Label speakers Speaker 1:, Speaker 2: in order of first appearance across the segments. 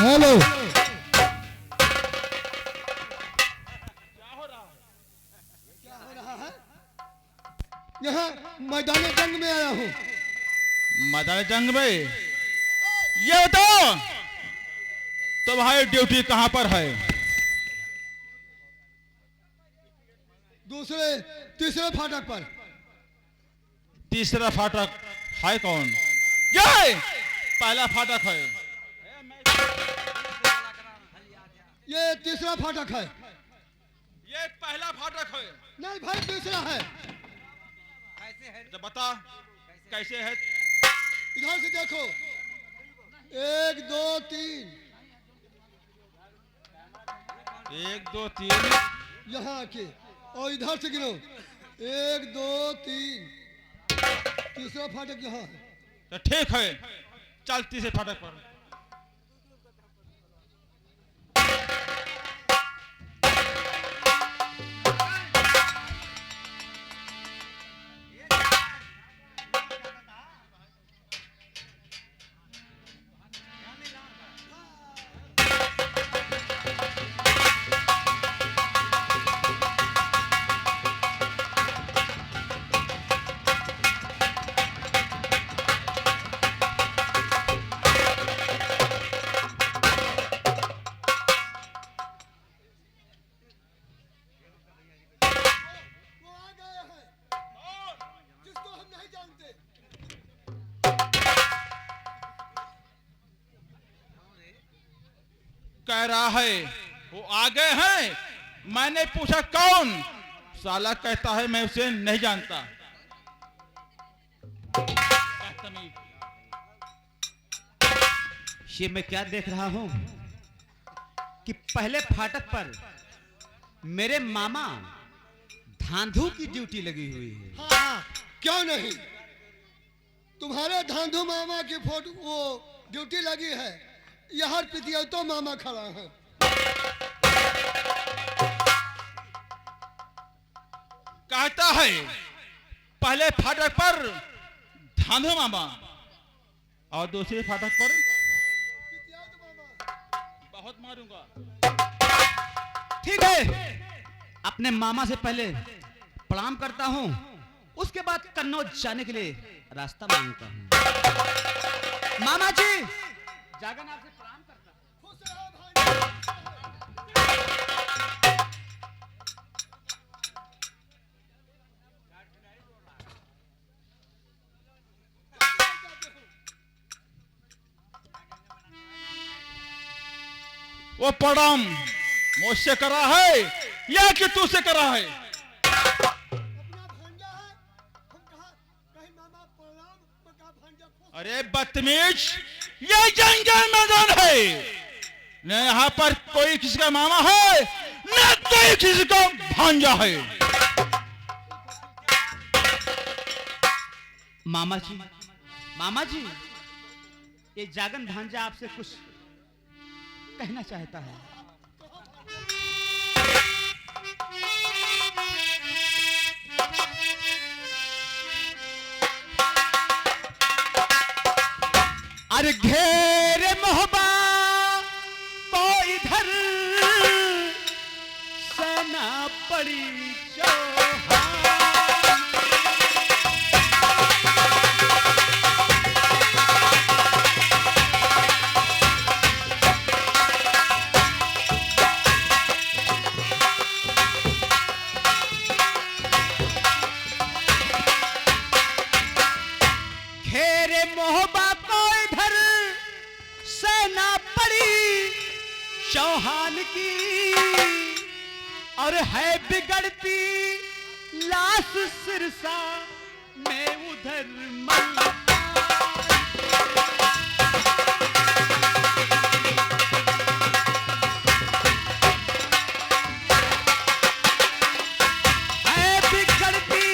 Speaker 1: Hello. क्या हो रहा है? यहाँ मैदान जंग में आया हूँ।
Speaker 2: मैदान जंग में? ये बताओ तुम्हारी ड्यूटी कहाँ पर है?
Speaker 1: दूसरे तीसरे फाटक पर।
Speaker 2: तीसरा फाटक है कौन? ये पहला फाटक है।
Speaker 1: ये तीसरा फाटक है।
Speaker 2: ये पहला फाटक है।
Speaker 1: नहीं भाई, तीसरा है।
Speaker 2: तो बता कैसे है?
Speaker 1: इधर से देखो, 1 2 3।
Speaker 2: 1 2 3।
Speaker 1: यहाँ आके और इधर से गिनो, 1 2 3। तीसरा फाटक यहाँ है।
Speaker 2: तो ठीक है, चल तीसरे फाटक पर। कह रहा है वो आगे हैं। मैंने पूछा कौन? साला कहता है मैं उसे नहीं जानता।
Speaker 3: ये मैं क्या देख रहा हूं कि पहले फाटक पर मेरे मामा धांधू की ड्यूटी लगी हुई है।
Speaker 1: हाँ, क्यों नहीं? तुम्हारे धांधू मामा की फोटो वो ड्यूटी लगी है। यहाँ पितिया तो मामा खड़ा है।
Speaker 2: कहता है पहले फाटक पर धांधू मामा और दूसरे फाटक पर बहुत मारूंगा।
Speaker 3: ठीक है, अपने मामा से पहले प्रणाम करता हूं, उसके बाद कन्नौज जाने के लिए रास्ता मांगता हूं। मामा जी, जागन आपसे प्रणाम करता हूं।
Speaker 2: वो प्रणाम मुझसे करा है या कि तू से करा है? अरे बदतमीज, ये जंगल मैदान है, न यहाँ पर कोई किसी का मामा है न कोई किसी का भांजा है।
Speaker 3: मामा जी, ये जागन भांजा आपसे कुछ कहना चाहता है। अरे घेरे मोहब्बा को इधर सना पड़ी चौहान की, और है बिगड़ती लाश सिरसा में उधर मल। है बिगड़ती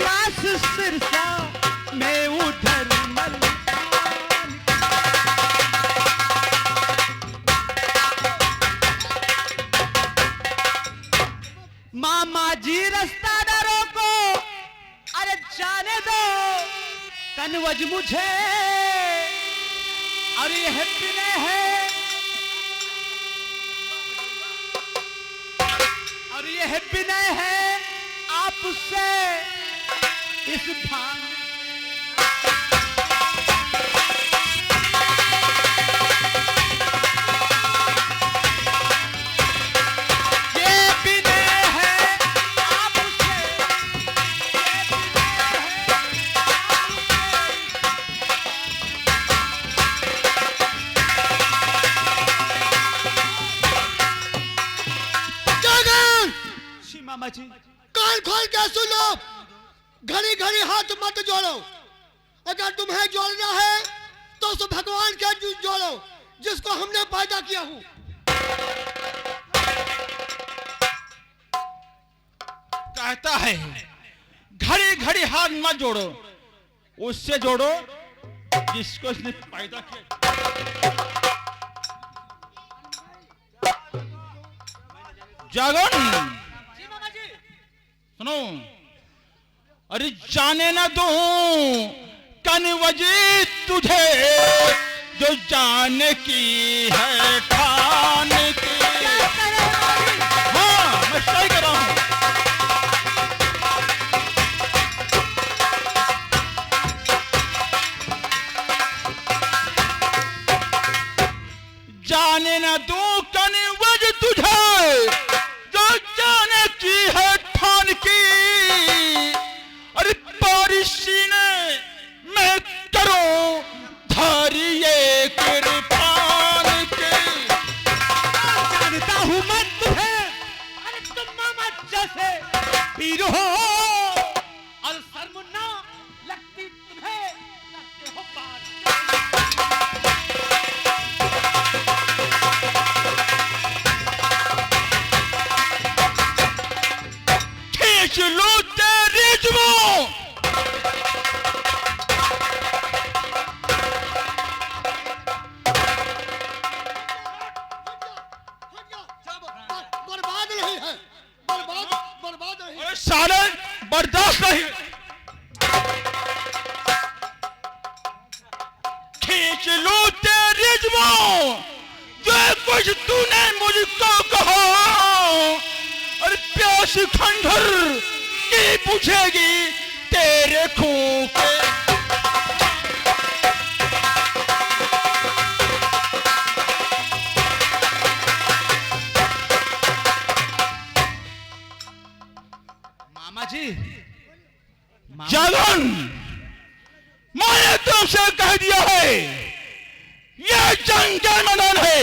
Speaker 3: लाश सिरसा में उधर मल। मामा जी रास्ता न रोको, अरे जाने दो कनवज मुझे, और यह पिने है यह विनय है आपसे इस भान। मामा जी
Speaker 1: कान खोल के सुन लो, घड़ी घड़ी हाथ मत जोड़ो। अगर तुम्हें जोड़ना है तो उस भगवान के जोड़ो जिसको हमने पैदा किया हूं।
Speaker 2: कहता है घड़ी घड़ी हाथ मत जोड़ो, उससे जोड़ो जिसको इसने पैदा किया। जागन सुनो, अरे जाने न दूं कनवजी तुझे जो जाने की है ठान की। हाँ मैं सही कर रहा हूं। जाने न दूं कनवज तुझे जो जाने की है ठान की। अरे पारिशीने मैं करूं धारिये कृपान के।
Speaker 3: जानता हूं मैं तुम्हें, अरे तुम मामा जैसे पीर हो और शर्मुन्ना लगती तुम्हें लगते हो पार।
Speaker 2: खींच लो तेरी जुबान,
Speaker 1: बर्बाद नहीं है, बर्बाद नहीं।
Speaker 2: अरे साले बर्दाश्त नहीं। खींच लो तेरी जुबान, जो कुछ तूने मुझको कहा। अरे प्यास खंडहर की पूछेगी तेरे खून के।
Speaker 3: मामा जी
Speaker 2: जागन, मैंने तुमसे कह दिया है यह जंग का मैदान है।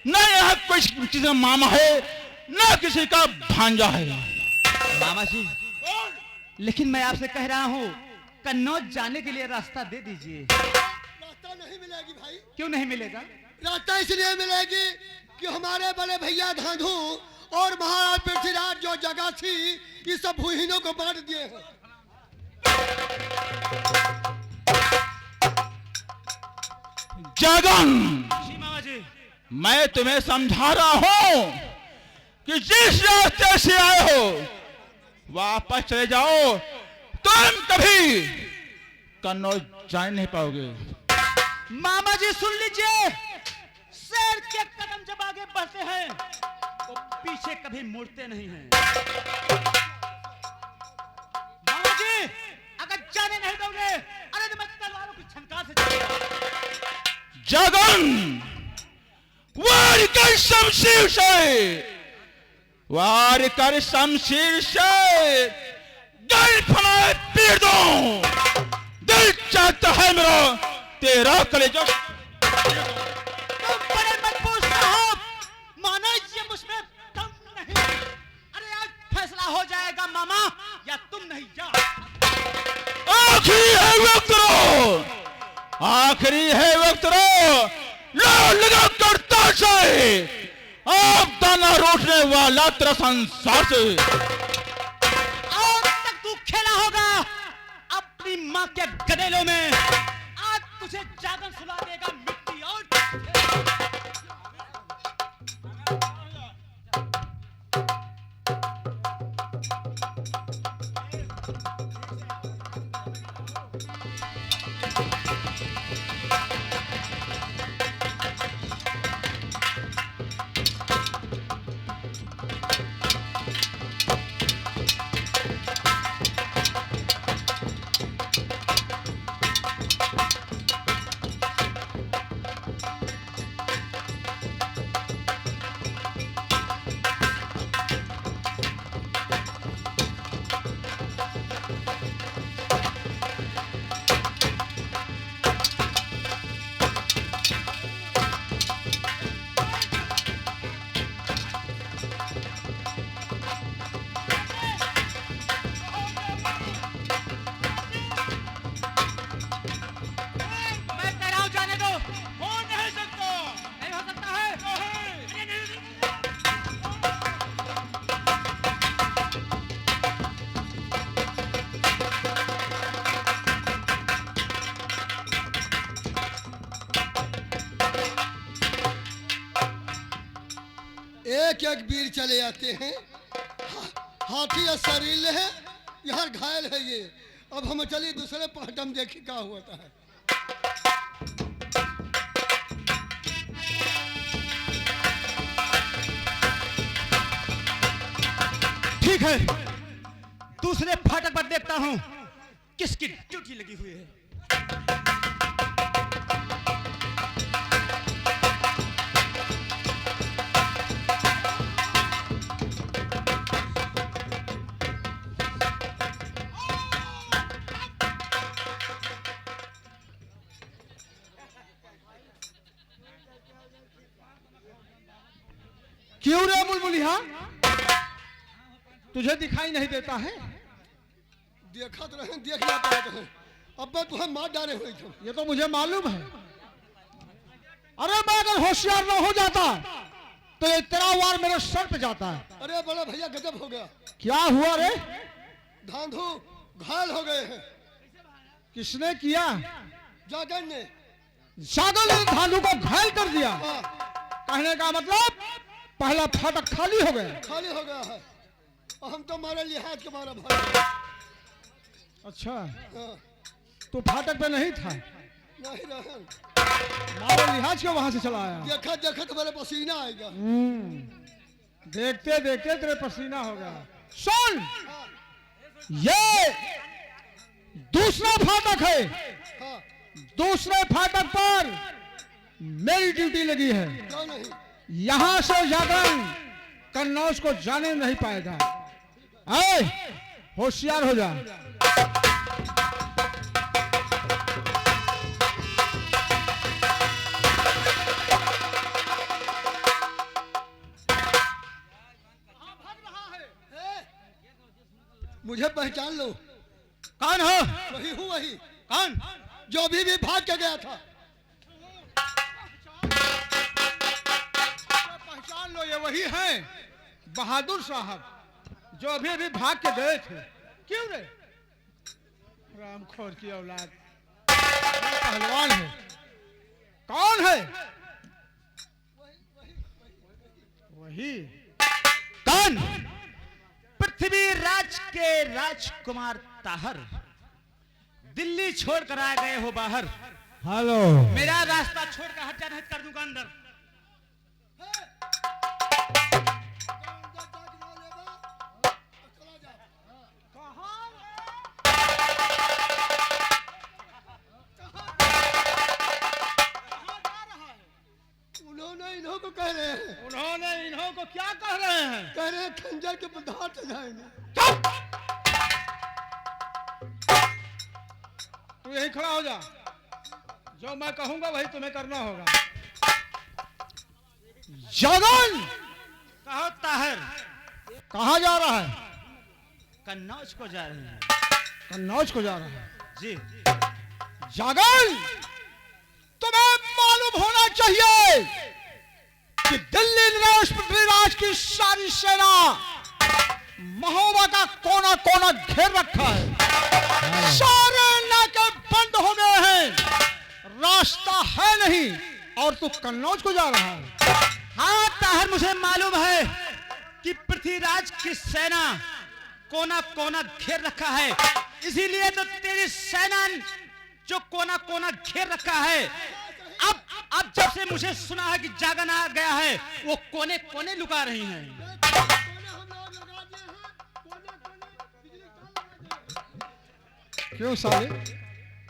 Speaker 2: न यहाँ कोई किसी का मामा है न किसी का भांजा है।
Speaker 3: मामा जी, लेकिन मैं आपसे कह रहा हूँ कन्नौज जाने के लिए रास्ता दे दीजिए।
Speaker 1: रास्ता नहीं मिलेगी भाई।
Speaker 3: क्यों नहीं मिलेगा?
Speaker 1: रास्ता इसलिए मिलेगी कि हमारे बड़े भैया धांधू और महाराज पृथ्वीराज जो जगह थी ये सब भूहिनों को बांट दिए हैं।
Speaker 2: जागन,
Speaker 3: जी मामा जी।
Speaker 2: मैं तुम्हें समझा रहा हूं कि जिस रास्ते से आए हो वापस चले जाओ, तुम कभी कन्नौज जा नहीं पाओगे।
Speaker 3: मामा जी सुन लीजिए, शेर के कदम जब आगे बढ़ते हैं वो पीछे कभी मुड़ते नहीं हैं। मामा जी अगर जाने नहीं दोगे, अरे तो मैं तलवारों की छनकार से चलूंगा।
Speaker 2: जगन, वार कर शमशीर से, वार कर शमशीर से गल फनाए पीर दो। दिल चाहता है मेरा तेरा कलेजा।
Speaker 3: तुम बड़े मजबूर साहब, मानो ये मुझमें दम नहीं। अरे आज फैसला हो जाएगा मामा, या तुम नहीं जा।
Speaker 2: आखिरी है वक्त रो, आखिरी है वक्त रो। लो लगा करता से आप दाना रोटने वाला तेरा संसार से।
Speaker 3: और तक तू खेला होगा अपनी माँ के गदेलों में। आज तुझे जागन सुला देगा मिट्टी और
Speaker 1: एक एक वीर चले आते हैं। हाथी या शरीर है, यहाँ घायल है ये। अब हम चलिए दूसरे पार्ट हम देखे क्या होता है।
Speaker 3: ठीक है, दूसरे फाटक पर देखता हूं किसकी ड्यूटी लगी हुई है।
Speaker 2: क्यों रे बुलबुलिया, तुझे दिखाई नहीं देता है?
Speaker 1: देखा तो रहे, देख ना पाए तो अब मैं तुम्हें मार डाले हुए थे।
Speaker 2: ये तो मुझे मालूम है। अरे मैं अगर होशियार न हो जाता तो ये तेरा वार मेरे सर पे जाता है।
Speaker 1: अरे बड़ा भैया गजब हो गया।
Speaker 2: क्या हुआ रे?
Speaker 1: धांधू घायल हो गए हैं।
Speaker 2: किसने किया?
Speaker 1: जागन ने।
Speaker 2: जागल ने धांधू को घायल कर दिया।
Speaker 1: हाँ,
Speaker 2: कहने का मतलब पहला फाटक खाली हो गया।
Speaker 1: खाली हो गया है। और हम तो मारे लिहाज के मारा भाग।
Speaker 2: अच्छा,
Speaker 1: हाँ,
Speaker 2: तू फाटक पे नहीं था?
Speaker 1: नहीं रहे।
Speaker 2: मारे लिहाज के वहां से चला आया।
Speaker 1: देखा देखा तो मेरे पसीना आएगा।
Speaker 2: देखते देखते तेरे पसीना हो गया। सुन,
Speaker 1: हाँ,
Speaker 2: ये दूसरा फाटक है।
Speaker 1: हाँ,
Speaker 2: दूसरे फाटक पर मेरी ड्यूटी लगी है।
Speaker 1: क्यों नहीं?
Speaker 2: यहां से जागरण कन्नौज को जाने नहीं पाएगा। आए, होशियार हो जा।
Speaker 1: मुझे पहचान लो।
Speaker 3: कौन हो?
Speaker 1: वही हूँ, वही
Speaker 3: कौन?
Speaker 1: जो अभी भी भाग के गया था।
Speaker 2: पहचान लो, ये वही हैं बहादुर साहब जो अभी अभी भाग के गए थे। क्यों रे? रामखोर की औलाद, पहलवान है। कौन है? वही।
Speaker 3: कौन? पृथ्वी राज के राजकुमार ताहर। दिल्ली छोड़कर आ गए हो बाहर।
Speaker 2: हेलो।
Speaker 3: मेरा रास्ता छोड़कर हट जा, नहीं कर दूंगा अंदर।
Speaker 1: उन्होंने इन्हों को कह रहे हैं।
Speaker 2: उन्होंने इन्हों को क्या कह रहे हैं?
Speaker 1: कह रहे हैं खंजर के बधार से जाएंगे।
Speaker 2: तू यहीं खड़ा हो जा। जो मैं कहूंगा वही तुम्हें करना होगा। जागन,
Speaker 3: कहो ताहर।
Speaker 2: कहाँ जा रहा है?
Speaker 3: कन्नौज को जा रहे हैं।
Speaker 2: कन्नौज को जा रहा है।
Speaker 3: जी।
Speaker 2: जागन, तुम्हें मालूम होना चाहिए कि दिल्ली नरेश पृथ्वीराज की सारी सेना महोबा का कोना कोना घेर रखा है। सारे नाके बंद हो गए हैं, रास्ता है नहीं, और तू कन्नौज को जा रहा है।
Speaker 3: हाँ ताहर, मुझे मालूम है कि पृथ्वीराज की सेना कोना कोना घेर रखा है। इसीलिए तो तेरी सेना जो कोना कोना घेर रखा है, अब जब से मुझे सुना है कि जागन आ गया है, वो कोने कोने लुका रही हैं।
Speaker 2: क्यों साले?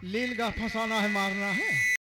Speaker 2: लील का फंसाना है, मारना है।